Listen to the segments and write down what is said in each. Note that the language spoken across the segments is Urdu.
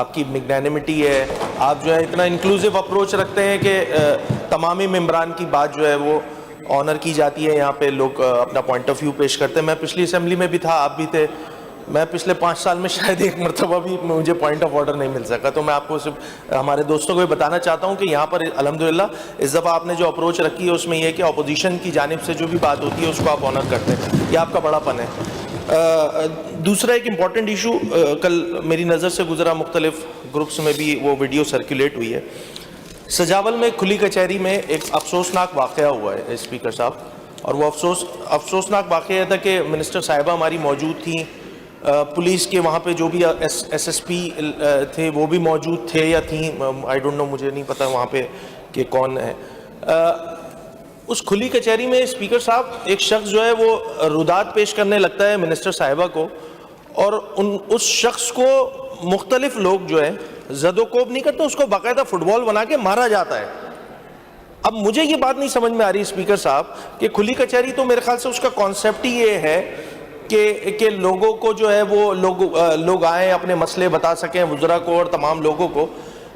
آپ کی میگنینمٹی ہے، آپ جو ہے اتنا انکلوزیو اپروچ رکھتے ہیں کہ تمامی ممبران کی بات جو ہے وہ آنر کی جاتی ہے. یہاں پہ لوگ اپنا پوائنٹ آف ویو پیش کرتے ہیں. میں پچھلی اسمبلی میں بھی تھا، آپ بھی تھے. میں پچھلے 5 سال میں شاید ایک مرتبہ بھی مجھے پوائنٹ آف آرڈر نہیں مل سکا. تو میں آپ کو صرف ہمارے دوستوں کو یہ بتانا چاہتا ہوں کہ یہاں پر الحمدللہ اس دفعہ آپ نے جو اپروچ رکھی ہے اس میں یہ ہے کہ اپوزیشن کی جانب سے جو بھی بات ہوتی ہے اس کو آپ آنر کرتے ہیں. یہ آپ کا بڑا پن ہے. دوسرا ایک امپورٹنٹ ایشو کل میری نظر سے گزرا، مختلف گروپس میں بھی وہ ویڈیو سرکولیٹ ہوئی ہے. سجاول میں کھلی کچہری میں ایک افسوسناک واقعہ ہوا ہے اسپیکر صاحب، اور وہ افسوسناک واقعہ تھا کہ منسٹر صاحبہ ہماری موجود تھیں، پولیس کے وہاں پہ جو بھی ایس ایس پی تھے وہ بھی موجود تھے یا تھیں، آئی ڈونٹ نو، مجھے نہیں پتہ وہاں پہ کہ کون ہے. اس کھلی کچہری میں اسپیکر صاحب ایک شخص جو ہے وہ رودات پیش کرنے لگتا ہے منسٹر صاحبہ کو، اور اس شخص کو مختلف لوگ جو ہے زد و کوب نہیں کرتے، اس کو باقاعدہ فٹ بال بنا کے مارا جاتا ہے. اب مجھے یہ بات نہیں سمجھ میں آ رہی اسپیکر صاحب کہ کھلی کچہری تو میرے خیال سے اس کا کانسیپٹ ہی یہ ہے کہ لوگوں کو جو ہے وہ لوگ آئیں اپنے مسئلے بتا سکیں وزراء کو اور تمام لوگوں کو.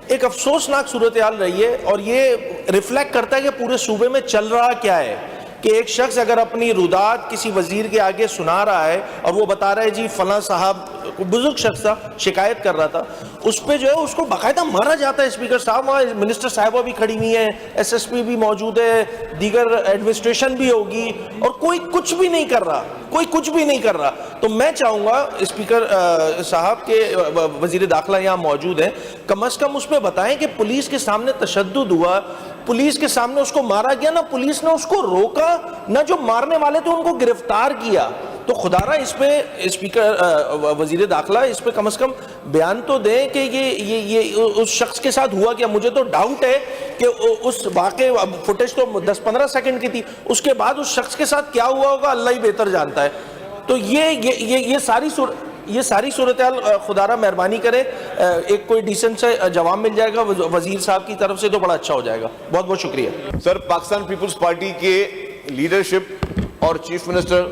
ایک افسوسناک صورتحال رہی ہے، اور یہ ریفلیکٹ کرتا ہے کہ پورے صوبے میں چل رہا کیا ہے. کہ ایک شخص اگر اپنی رودات کسی وزیر کے آگے سنا رہا ہے اور وہ بتا رہا ہے جی فلاں صاحب، بزرگ شخص تھا، شکایت کر رہا تھا، اس پہ جو ہے اس کو باقاعدہ مارا جاتا ہے. اسپیکر صاحب وہاں منسٹر صاحبہ بھی کھڑی ہوئی ہیں، ایس ایس پی بھی موجود ہے، دیگر ایڈمنسٹریشن بھی ہوگی، اور کوئی کچھ بھی نہیں کر رہا، کوئی کچھ بھی نہیں کر رہا. تو میں چاہوں گا اسپیکر صاحب کے وزیر داخلہ یہاں موجود ہیں، کم از کم اس پہ بتائیں کہ پولیس کے سامنے تشدد ہوا، پولیس کے سامنے اس کو مارا گیا، نہ پولیس نے اس کو روکا، نہ جو مارنے والے تھے ان کو گرفتار کیا. تو خدا را اس پہ اسپیکر وزیر داخلہ اس پہ کم از کم بیان تو دیں کہ یہ اس شخص کے ساتھ ہوا کیا. مجھے تو ڈاؤٹ ہے کہ اس واقعے فوٹیج تو 10-15 سیکنڈ کی تھی، اس کے بعد اس شخص کے ساتھ کیا ہوا ہوگا اللہ ہی بہتر جانتا ہے. تو یہ ساری صورتحال خدا را مہربانی کرے ایک کوئی ڈیسنٹ سے جواب مل جائے گا وزیر صاحب کی طرف سے تو بڑا اچھا ہو جائے گا. بہت بہت شکریہ. سر، پاکستان پیپلز پارٹی کے لیڈرشپ اور چیف منسٹر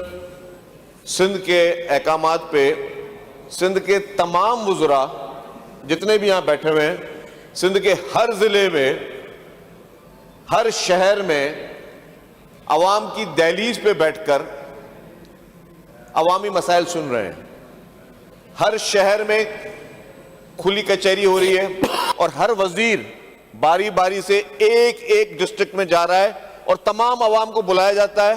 سندھ کے احکامات پہ سندھ کے تمام وزراء جتنے بھی یہاں بیٹھے ہوئے ہیں، سندھ کے ہر ضلع میں، ہر شہر میں عوام کی دہلیز پہ بیٹھ کر عوامی مسائل سن رہے ہیں. ہر شہر میں کھلی کچہری ہو رہی ہے اور ہر وزیر باری باری سے ایک ڈسٹرکٹ میں جا رہا ہے اور تمام عوام کو بلایا جاتا ہے.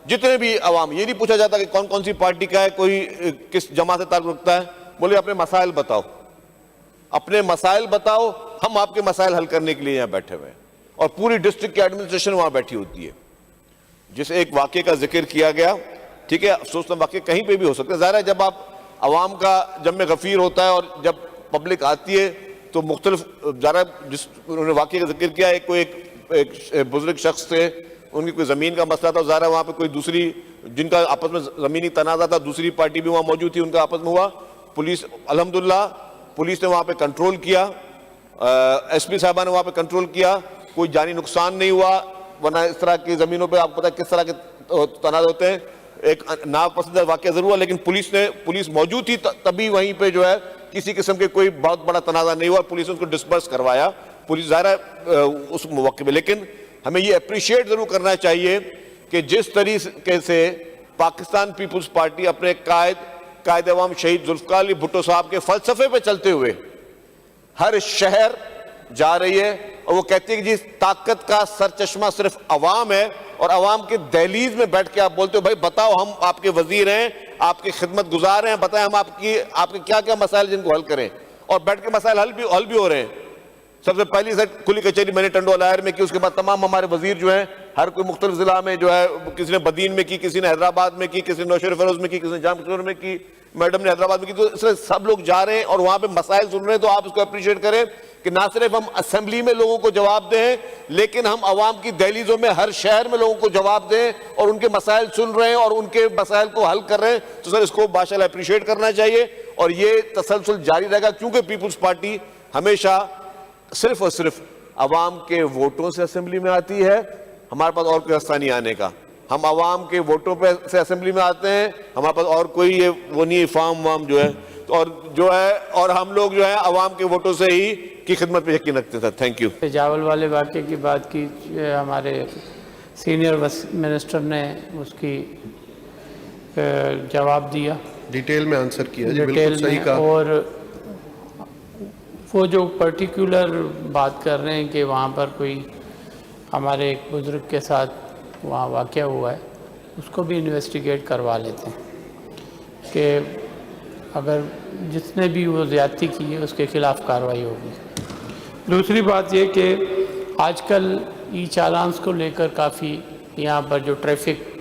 جتنے بھی عوام، یہ نہیں پوچھا جاتا کہ کون سی پارٹی کا ہے، کوئی کس جماعت سے تعلق رکھتا ہے. بولے اپنے مسائل بتاؤ، اپنے مسائل بتاؤ، ہم آپ کے مسائل حل کرنے کے لیے یہاں بیٹھے ہوئے ہیں. اور پوری ڈسٹرکٹ کی ایڈمنسٹریشن وہاں بیٹھی ہوتی ہے. جس ایک واقعے کا ذکر کیا گیا، ٹھیک ہے، افسوسناک واقعے کہیں پہ بھی ہو سکتے ہیں. ظاہر ہے جب آپ عوام کا جب میں غفیر ہوتا ہے اور جب پبلک آتی ہے تو مختلف، ظاہر جس انہوں نے واقعے کا ذکر کیا ہے، کوئی ایک بزرگ شخص تھے، ان کی کوئی زمین کا مسئلہ تھا، ظاہر ہے وہاں پہ کوئی دوسری جن کا آپس میں زمینی تنازع تھا، دوسری پارٹی بھی وہاں موجود تھی، ان کا آپس میں ہوا. پولیس، الحمدللہ پولیس نے وہاں پہ کنٹرول کیا، ایس پی صاحبہ نے وہاں پہ کنٹرول کیا، کوئی جانی نقصان نہیں ہوا. ورنہ اس طرح کی زمینوں پہ آپ کو پتہ ہے کس طرح کے تنازع ہوتے ہیں. ایک ناپسندیدہ واقعہ ضرور ہوا، لیکن پولیس موجود تھی، تبھی وہیں پہ جو ہے کسی قسم کے کوئی بہت بڑا تنازع نہیں ہوا. پولیس نے اس کو ڈسپرس کروایا. پولیس ظاہر ہے اس موقع میں، لیکن ہمیں یہ اپریشیٹ ضرور کرنا چاہیے کہ جس طریقے سے پاکستان پیپلز پارٹی اپنے قائد عوام شہید ذوالفقار علی بھٹو صاحب کے فلسفے پہ چلتے ہوئے ہر شہر جا رہی ہے، اور وہ کہتی ہے کہ جی طاقت کا سرچشمہ صرف عوام ہے، اور عوام کے دہلیز میں بیٹھ کے آپ بولتے ہو بھائی بتاؤ ہم آپ کے وزیر ہیں، آپ کے خدمت گزار ہیں، بتائیں ہم آپ کے کیا کیا مسائل جن کو حل کریں. اور بیٹھ کے مسائل حل بھی ہو رہے ہیں. سب سے پہلی کھلی کچہری میں نے ٹنڈو لائر میں کی، اس کے بعد تمام ہمارے وزیر جو ہیں ہر کوئی مختلف ضلع میں جو ہے، کسی نے بدین میں کی، کسی نے حیدرآباد میں کی، کسی نے نوشہر فیروز میں کی، کسی نے جام کشور میں کی، میڈم نے حیدرآباد میں کی. تو اس میں سب لوگ جا رہے ہیں اور وہاں پہ مسائل سن رہے ہیں. تو آپ اس کو اپریشیٹ کریں کہ نہ صرف ہم اسمبلی میں لوگوں کو جواب دیں، لیکن ہم عوام کی دہلیزوں میں ہر شہر میں لوگوں کو جواب دیں اور ان کے مسائل سن رہے ہیں اور ان کے مسائل کو حل کر رہے ہیں. تو سر اس کو ماشاءاللہ اپریشیٹ کرنا چاہیے، اور یہ تسلسل جاری رہے گا، کیونکہ پیپلز پارٹی ہمیشہ صرف اور صرف عوام کے ووٹوں سے اسمبلی میں آتی ہے. ہمارے پاس اور کوئی راستہ نہیں آنے کا. ہم عوام کے ووٹوں پہ سے اسمبلی میں آتے ہیں، ہمارے پاس اور کوئی وہ نہیں فارم جو ہے اور جو ہے اور ہم لوگ جو ہے عوام کے ووٹوں سے ہی کی خدمت پہ یقین رکھتے ہیں. Thank you. جاول والے واقعے کی بات کی ہمارے سینئر منسٹر نے اس کی جواب دیا ڈیٹیل میں آنسر کیا جی، ڈیٹیل بالکل صحیح میں. کہا. اور وہ جو پرٹیکولر بات کر رہے ہیں کہ وہاں پر کوئی ہمارے ایک بزرگ کے ساتھ وہاں واقعہ ہوا ہے، اس کو بھی انویسٹیگیٹ کروا لیتے ہیں کہ اگر جس نے بھی وہ زیادتی کی ہے اس کے خلاف کارروائی ہوگی. دوسری بات یہ کہ آج کل ای چالانس کو لے کر کافی یہاں پر جو ٹریفک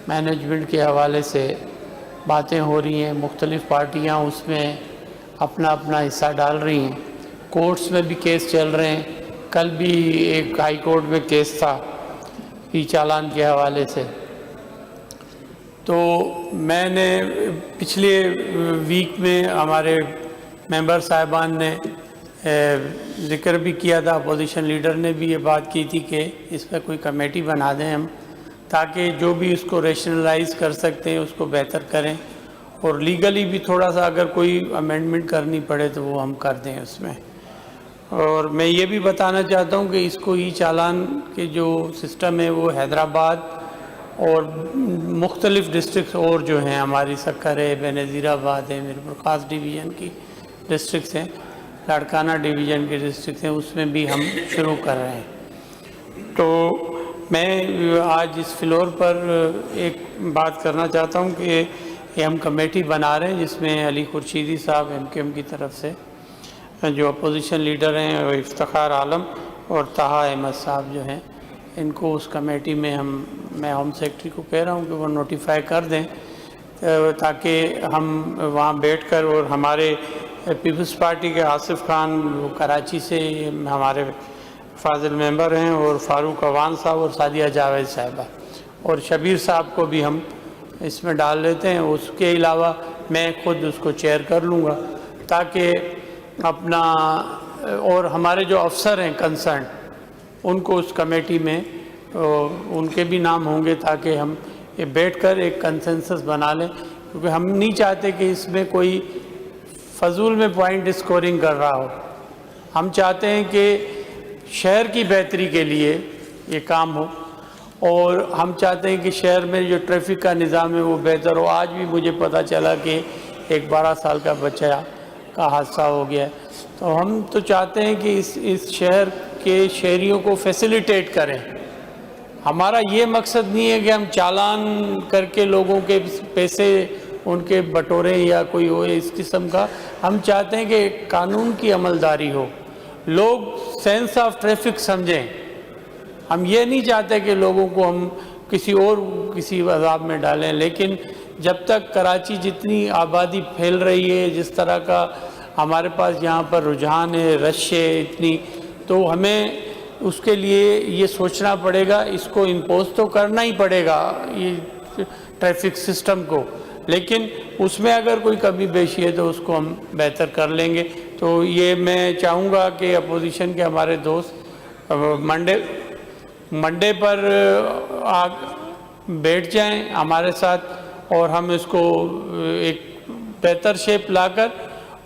مینجمنٹ کے حوالے سے باتیں ہو رہی ہیں، مختلف پارٹیاں اس میں اپنا اپنا حصہ ڈال رہی ہیں. کورٹس میں بھی کیس چل رہے ہیں. کل بھی ایک ہائی کورٹ میں کیس تھا ای چالان کے حوالے سے. تو میں نے پچھلے ویک میں ہمارے ممبر صاحبان نے ذکر بھی کیا تھا، اپوزیشن لیڈر نے بھی یہ بات کی تھی کہ اس پہ کوئی کمیٹی بنا دیں ہم، تاکہ جو بھی اس کو ریشنلائز کر سکتے ہیں اس کو بہتر کریں، اور لیگلی بھی تھوڑا سا اگر کوئی امینڈمنٹ کرنی پڑے تو وہ ہم کر دیں اس میں. اور میں یہ بھی بتانا چاہتا ہوں کہ اس کو ای چالان کے جو سسٹم ہے وہ حیدرآباد اور مختلف ڈسٹرکٹس اور جو ہیں ہماری سکر ہے، بے نظیر آباد ہے، میرپور خاص ڈویژن کی ڈسٹرکٹس ہیں، لاڑکانہ ڈویژن کے ڈسٹرکٹس ہیں، اس میں بھی ہم شروع کر رہے ہیں. تو میں آج اس فلور پر ایک بات کرنا چاہتا ہوں کہ یہ ہم کمیٹی بنا رہے ہیں جس میں علی خورشیدی صاحب ایم کیو ایم کی طرف سے جو اپوزیشن لیڈر ہیں، اور افتخار عالم اور طہا احمد صاحب جو ہیں، ان کو اس کمیٹی میں میں ہوم سیکرٹری کو کہہ رہا ہوں کہ وہ نوٹیفائی کر دیں تاکہ ہم وہاں بیٹھ کر، اور ہمارے پیپلز پارٹی کے آصف خان وہ کراچی سے ہمارے فاضل ممبر ہیں، اور فاروق عوان صاحب اور سعدیہ جاوید صاحبہ اور شبیر صاحب کو بھی ہم اس میں ڈال لیتے ہیں. اس کے علاوہ میں خود اس کو چیئر کر لوں گا تاکہ اپنا اور ہمارے جو افسر ہیں کنسرن ان کو اس کمیٹی میں ان کے بھی نام ہوں گے تاکہ ہم یہ بیٹھ کر ایک کنسنسس بنا لیں، کیونکہ ہم نہیں چاہتے کہ اس میں کوئی فضول میں پوائنٹ اسکورنگ کر رہا ہو. ہم چاہتے ہیں کہ شہر کی بہتری کے لیے یہ کام ہو، اور ہم چاہتے ہیں کہ شہر میں جو ٹریفک کا نظام ہے وہ بہتر ہو. آج بھی مجھے پتہ چلا کہ ایک 12 سال کا بچہ کا حادثہ ہو گیا ہے. تو ہم تو چاہتے ہیں کہ اس شہر کے شہریوں کو فیسیلیٹیٹ کریں. ہمارا یہ مقصد نہیں ہے کہ ہم چالان کر کے لوگوں کے پیسے ان کے بٹوریں یا کوئی ہو اس قسم کا. ہم چاہتے ہیں کہ قانون کی عملداری ہو، لوگ سینس آف ٹریفک سمجھیں. ہم یہ نہیں چاہتے کہ لوگوں کو ہم کسی عذاب میں ڈالیں. لیکن جب تک کراچی جتنی آبادی پھیل رہی ہے، جس طرح کا ہمارے پاس یہاں پر رجحان ہے، رش ہے اتنی، تو ہمیں اس کے لیے یہ سوچنا پڑے گا. اس کو امپوز تو کرنا ہی پڑے گا یہ ٹریفک سسٹم کو، لیکن اس میں اگر کوئی کمی بیشی ہے تو اس کو ہم بہتر کر لیں گے. تو یہ میں چاہوں گا کہ اپوزیشن کے ہمارے دوست منڈے پر بیٹھ جائیں ہمارے ساتھ، اور ہم اس کو ایک بہتر شیپ لا کر،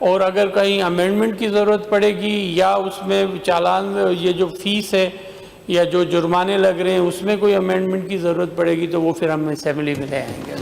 اور اگر کہیں امینڈمنٹ کی ضرورت پڑے گی یا اس میں چالان یہ جو فیس ہے یا جو جرمانے لگ رہے ہیں اس میں کوئی امینڈمنٹ کی ضرورت پڑے گی تو وہ پھر ہم اسمبلی میں لے آئیں گے.